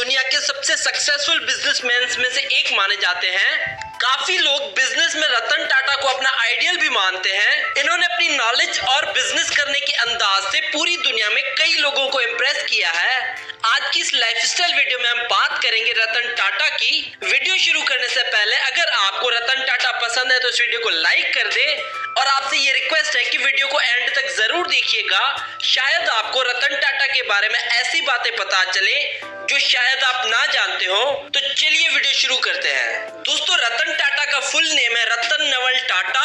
दुनिया के सबसे सक्सेसफुल बिजनेसमैन में से एक माने जाते हैं। काफी लोग बिजनेस में रतन टाटा को अपना आइडियल भी मानते हैं। इन्होंने अपनी नॉलेज और बिजनेस करने के अंदाज से पूरी दुनिया में कई लोगों को इम्प्रेस किया है। आज की इस लाइफस्टाइल वीडियो में हम बात करेंगे रतन टाटा की। वीडियो शुरू करने से पहले अगर आपको रतन टाटा पसंद है तो इस वीडियो को लाइक कर दे और आपसे ये रिक्वेस्ट है कि वीडियो को एंड तक जरूर देखिएगा। शायद आपको रतन टाटा के बारे में ऐसी बातें पता चले जो शायद आप ना जानते हो। तो चलिए वीडियो शुरू करते हैं। दोस्तों, रतन टाटा का फुल नेम है रतन नवल टाटा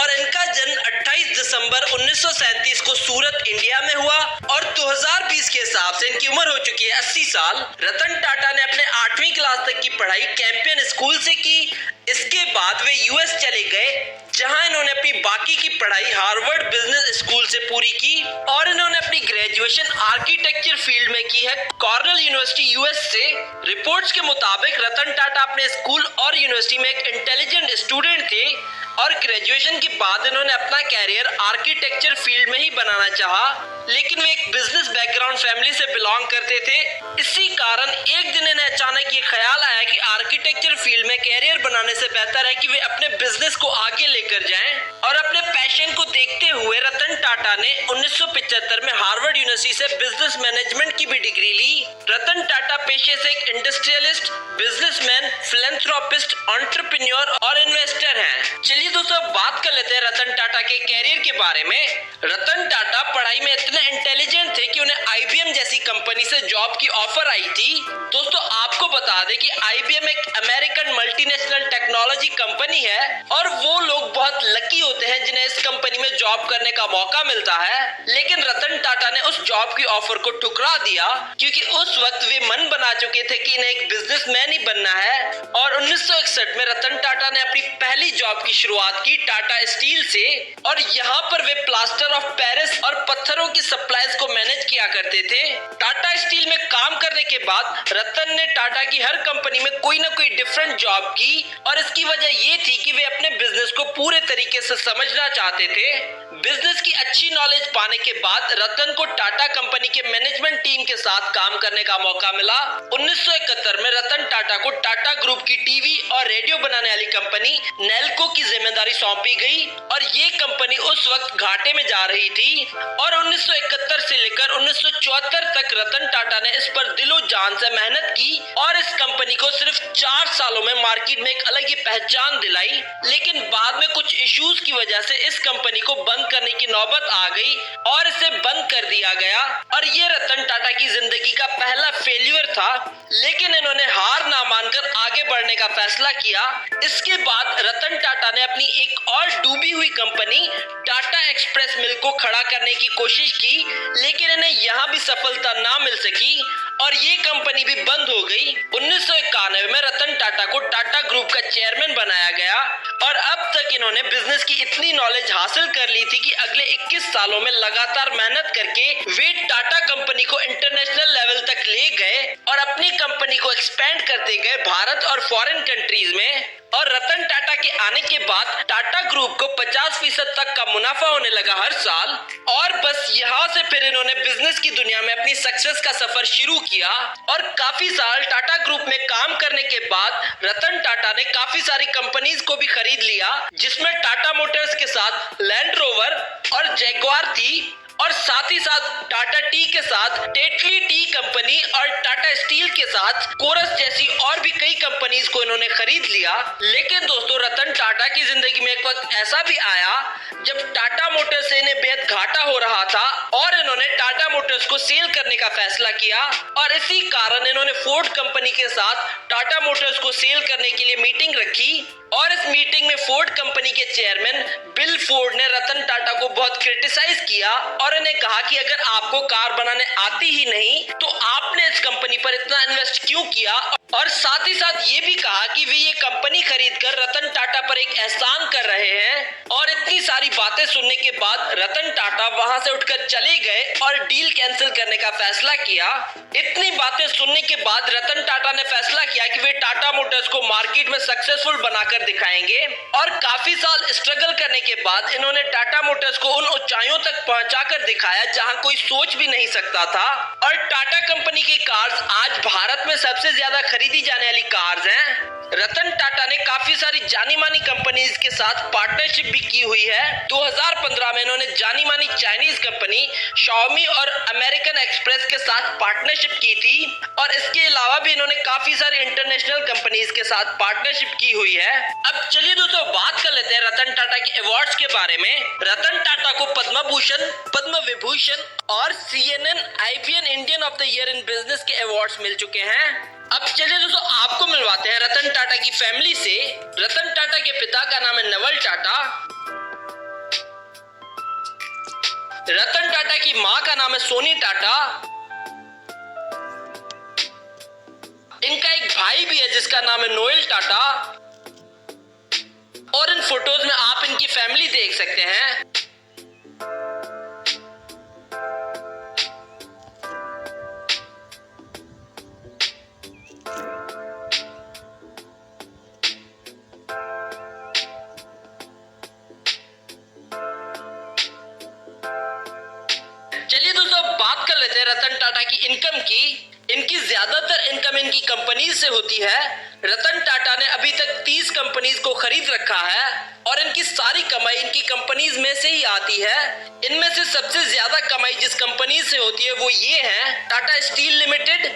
और इनका जन्म 28 दिसंबर 1937 को सूरत, इंडिया में हुआ और 2020 के हिसाब से इनकी उम्र हो चुकी है 80 साल। रतन टाटा ने अपने 8वीं क्लास तक की पढ़ाई कैंपियन स्कूल से की। इसके बाद वे यूएस चले गए जहां इन्होंने अपनी बाकी की पढ़ाई हार्वर्ड बिजनेस स्कूल से पूरी की और इन्होंने अपनी ग्रेजुएशन आर्किटेक्चर फील्ड में की है कॉर्नेल यूनिवर्सिटी यूएस से। रिपोर्ट्स के मुताबिक रतन टाटा अपने स्कूल और यूनिवर्सिटी में एक इंटेलिजेंट स्टूडेंट थे और ग्रेजुएशन के बाद इन्होंने अपना कैरियर आर्किटेक्चर फील्ड में ही बनाना चाहा, लेकिन वे एक बिजनेस बैकग्राउंड फैमिली से बिलोंग करते थे। इसी कारण एक दिन इन्हें अचानक ये ख्याल आया कि आर्किटेक्चर फील्ड में कैरियर बनाने से बेहतर है कि वे अपने बिजनेस को आगे लेकर जाएं और अपने पैशन को देखते हुए रतन टाटा ने 1975 में हार्वर्ड यूनिवर्सिटी से बिजनेस मैनेजमेंट की भी डिग्री ली। रतन टाटा पेशे से एक इंडस्ट्रियलिस्ट, बिजनेसमैन, फिलैंथ्रोपिस्ट, एंटरप्रेन्योर और इन्वेस्टर हैं। चलिए दोस्तों, बात कर लेते हैं रतन टाटा के कैरियर के बारे में। रतन टाटा पढ़ाई में इतने इंटेलिजेंट थे कि उन्हें आईबीएम जैसी कंपनी से जॉब की ऑफर आई थी। दोस्तों, आपको बता दें कि आईबीएम एक अमेरिकन मल्टीनेशनल टेक्नोलॉजी कंपनी है और वो लोग बहुत लकी होते हैं जिन्हें इस कंपनी में जॉब करने का मौका मिलता है। लेकिन रतन टाटा ने उस जॉब की ऑफर को ठुकरा दिया क्योंकि उस वक्त वे मन बना चुके थे कि इन्हें एक बिजनेसमैन ही बनना है और 1961 में रतन टाटा ने अपनी पहली जॉब की शुरुआत की टाटा स्टील से और यहाँ पर वे प्लास्टर ऑफ पेरिस और पत्थरों की सप्लाईज को मैनेज किया करते थे। टाटा स्टील में काम करने के बाद रतन ने टाटा की हर कंपनी में कोई ना कोई डिफरेंट जॉब की और इसकी वजह ये थी कि वे अपने बिजनेस को पूरे तरीके से समझना चाहते थे। बिजनेस की अच्छी नॉलेज पाने के बाद रतन को टाटा कंपनी के मैनेजमेंट टीम के साथ काम करने का मौका मिला। 1971 में रतन टाटा को टाटा ग्रुप की टीवी और रेडियो बनाने वाली कंपनी नेल्को की जिम्मेदारी सौंपी गई और ये कंपनी उस वक्त घाटे में जा रही थी और 1971 से लेकर 1974 तक रतन टाटा ने इस पर दिलो जान से मेहनत की और इस कंपनी को सिर्फ 4 सालों में मार्केट में एक अलग ही पहचान दिलाई। लेकिन बाद में कुछ इश्यूज की वजह से इस कंपनी को बंद करने की नौबत आ गई और इसे बंद कर दिया गया और ये रतन टाटा की जिंदगी का पहला फेल्यूर था। लेकिन इन्होंने हार ना मानकर आगे बढ़ने का फैसला किया। इसके बाद रतन टाटा ने अपनी एक और डूबी हुई कंपनी टाटा एक्सप्रेस मिल को खड़ा करने की कोशिश की, लेकिन इन्हें यहाँ भी सफलता ना मिल सकी और ये कंपनी भी बंद हो गई। 1991 में रतन टाटा को टाटा ग्रुप का चेयरमैन बनाया गया और अब तक इन्होंने बिजनेस की इतनी नॉलेज हासिल कर ली थी कि अगले 21 सालों में लगातार मेहनत करके वे टाटा कंपनी को इंटरनेशनल लेवल तक ले गए और अपनी कंपनी को एक्सपेंड करते गए भारत और फॉरेन कंट्रीज में। और रतन टाटा के आने के बाद टाटा ग्रुप को 50% तक का मुनाफा होने लगा हर साल और बस यहाँ से फिर इन्होंने बिजनेस की दुनिया में अपनी सक्सेस का सफर शुरू किया और काफी साल टाटा ग्रुप में काम करने के बाद रतन टाटा ने काफी सारी कंपनीज को भी खरीद लिया, जिसमें टाटा मोटर्स के साथ लैंड रोवर और जैगुआर थी और साथ ही साथ टाटा टी के साथ टेटली टी कंपनी और टाटा स्टील के साथ कोरस जैसी और भी कई कंपनीज को इन्होंने खरीद लिया। लेकिन दोस्तों, रतन टाटा की जिंदगी में एक वक्त ऐसा भी आया जब टाटा मोटर्स से इन्हें बेहद घाटा हो रहा था और इन्होंने टाटा मोटर्स को सेल करने का फैसला किया और इसी कारण इन्होंने फोर्ड कंपनी के साथ टाटा मोटर्स को सेल करने के लिए मीटिंग रखी और इस मीटिंग में फोर्ड कंपनी के चेयरमैन बिल फोर्ड ने रतन टाटा को बहुत क्रिटिसाइज किया और इन्हें कहा कि अगर आपको कार बनाने आती ही नहीं तो आपने इस कंपनी पर इतना इन्वेस्ट क्यों किया, और साथ ही साथ ये भी कहा कि वे ये कंपनी खरीदकर रतन टाटा पर एक एहसान कर रहे हैं। और इतनी सारी बातें सुनने के बाद रतन टाटा वहां से उठकर चले गए और डील कैंसिल करने का फैसला किया। इतनी बातें सुनने के के बाद रतन टाटा ने फैसला किया कि वे टाटा मोटर्स को मार्केट में सक्सेसफुल बनाकर दिखाएंगे और काफी साल स्ट्रगल करने के बाद इन्होंने टाटा मोटर्स को उन ऊंचाइयों तक पहुंचाकर दिखाया जहां कोई सोच भी नहीं सकता था। और टाटा कंपनी की कार्स आज भारत में सबसे ज्यादा खरीदी जाने वाली कार्स हैं। रतन टाटा ने काफी सारी जानी मानी कंपनीज के साथ पार्टनरशिप भी की हुई है। 2015 में इन्होंने जानी मानी चाइनीज कंपनी Xiaomi और अमेरिकन एक्सप्रेस के साथ पार्टनरशिप की थी और इसके अलावा भी इन्होंने काफी सारी इंटरनेशनल कंपनीज के साथ पार्टनरशिप की हुई है। अब चलिए दोस्तों बात कर लेते हैं रतन टाटा के अवार्ड्स के बारे में। रतन टाटा को पद्म भूषण, पद्म विभूषण और CNN IBN Indian of the year in business के अवार्ड्स मिल चुके हैं। अब चलिए दोस्तों आपको मिलवाते हैं रतन टाटा की फैमिली से। रतन टाटा के पिता का नाम है नवल टाटा। रतन टाटा की मां का नाम है सोनी टाटा। इनका एक भाई भी है जिसका नाम है नोएल टाटा। और इन फोटोज में आप इनकी फैमिली देख सकते हैं। चलिए दोस्तों बात कर लेते हैं रतन टाटा की इनकम की। इनकी ज्यादातर इनकम इनकी कंपनीज से होती है। रतन टाटा ने अभी तक 30 कंपनीज को खरीद रखा है और इनकी सारी कमाई इनकी कंपनीज में से ही आती है। इनमें से सबसे ज्यादा कमाई जिस कंपनी से होती है वो ये है टाटा स्टील लिमिटेड।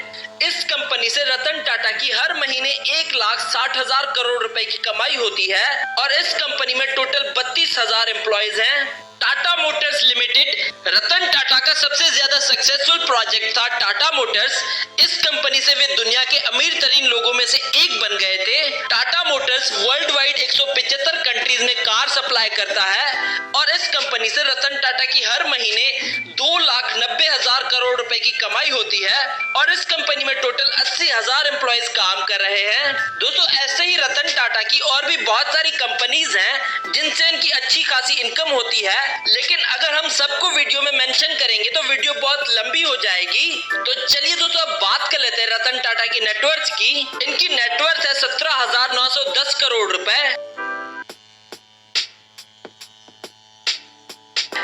इस कंपनी से रतन टाटा की हर महीने 1,60,000 करोड़ रुपए की कमाई होती है और इस कंपनी में टोटल 32,000 एम्प्लॉयज हैं। टाटा मोटर्स लिमिटेड रतन टाटा का सबसे ज्यादा सक्सेसफुल प्रोजेक्ट था। टाटा मोटर्स, इस कंपनी से वे दुनिया के अमीर तरीन लोगों में से एक बन गए थे। Tata Motors world wide 175 countries में कार सप्लाई करता है और इस कंपनी से रतन टाटा की हर महीने 2,90,000 करोड़ रुपए की कमाई होती है और इस कंपनी में टोटल 80,000 एम्प्लॉयज काम कर रहे हैं। दोस्तों ऐसे ही रतन टाटा की और भी बहुत सारी कंपनीज हैं जिनसे इनकी अच्छी खासी इनकम होती है, लेकिन अगर हम सबको वीडियो में मेंशन करेंगे तो वीडियो बहुत लंबी हो जाएगी। तो चलिए दोस्तों अब बात कर लेते हैं रतन टाटा की नेटवर्थ की। इनकी नेटवर्थ है 17,910 करोड़ रुपए।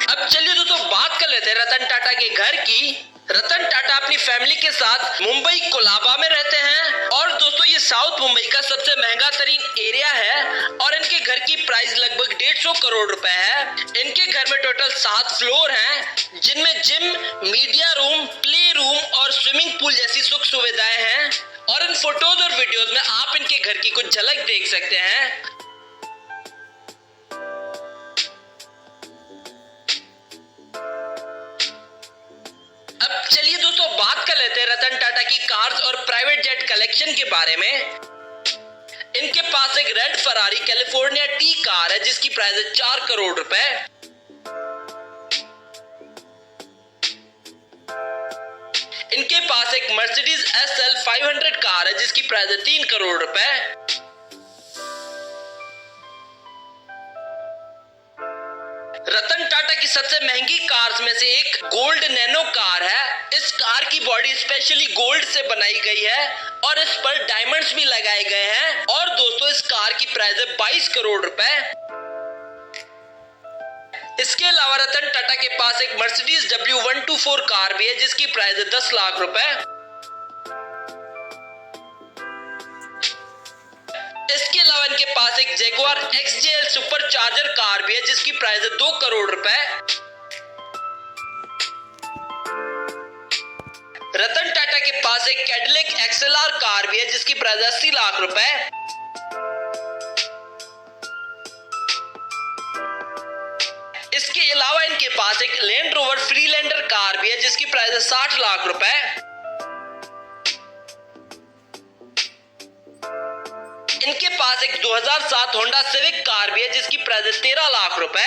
अब चलिए दोस्तों बात कर लेते हैं रतन टाटा के घर की। रतन टाटा अपनी फैमिली के साथ मुंबई कोलाबा में रहते हैं और दोस्तों ये साउथ मुंबई का सबसे महंगा तरीन एरिया है और इनके घर की प्राइस लगभग 150 करोड़ रुपए है। इनके घर में टोटल 7 फ्लोर हैं जिनमें gym, media room, play room और स्विमिंग पूल जैसी सुख सुविधाएं हैं। और इन फोटोज और वीडियोज में आप इनके घर की कुछ झलक देख सकते हैं। अब चलिए दोस्तों बात कर लेते हैं रतन टाटा की कार्स और प्राइवेट जेट कलेक्शन के बारे में। इनके पास एक red Ferrari California T car है जिसकी प्राइस है 4 करोड़ रुपए। इनके पास एक मर्सिडीज SL 500 कार है जिसकी प्राइस है 3 करोड़ रुपए। रतन टाटा की सबसे महंगी कार्स में से एक गोल्ड नैनो कार है। इस कार की बॉडी स्पेशली गोल्ड से बनाई गई है और इस पर डायमंड्स भी लगाए गए हैं और दोस्तों इस कार की प्राइस है 22 करोड़ रुपए। इसके अलावा रतन टाटा के पास एक मर्सिडीज W124 कार भी है जिसकी प्राइस है 10 लाख रुपए। इसके अलावा इनके पास एक Jaguar XJL super charger car भी है जिसकी प्राइस है 2 करोड़ रुपए। रतन टाटा के पास एक कैडिलैक XLR कार भी है जिसकी प्राइस 80 लाख रुपए। इसके अलावा इनके पास एक लैंड रोवर फ्रीलैंडर कार भी है जिसकी प्राइस है 60 लाख रुपए। इनके पास एक 2007 होंडा सिविक कार भी है जिसकी प्राइस है 13 लाख रुपए।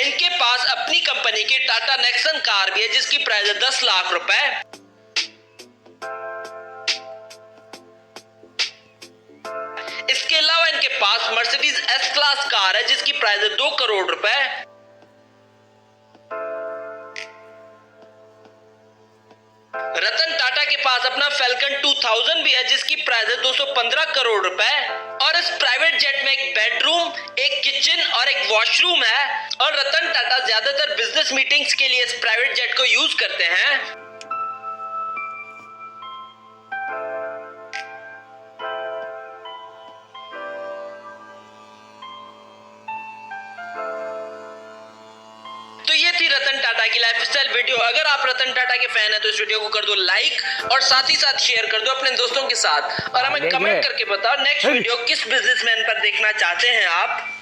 इनके पास अपनी कंपनी की टाटा नेक्सन कार भी है जिसकी प्राइस है 10 लाख रुपए। इसके अलावा इनके पास मर्सिडीज S क्लास कार है जिसकी प्राइस है 2 करोड़ रुपए। पास अपना फैल्कन 2000 भी है जिसकी प्राइस है 215 करोड़ रुपए। और इस प्राइवेट जेट में एक बेडरूम, एक किचन और एक वॉशरूम है। और रतन टाटा ज्यादातर बिजनेस मीटिंग्स के लिए इस प्राइवेट जेट को यूज करते हैं। तो ये थी रतन टाटा की लाइफस्टाइल वीडियो। अगर आप रतन टाटा के फैन है तो इस वीडियो को कर दो लाइक और साथ ही साथ शेयर कर दो अपने दोस्तों के साथ। और हमें कमेंट करके बताओ नेक्स्ट वीडियो किस बिजनेसमैन पर देखना चाहते हैं आप।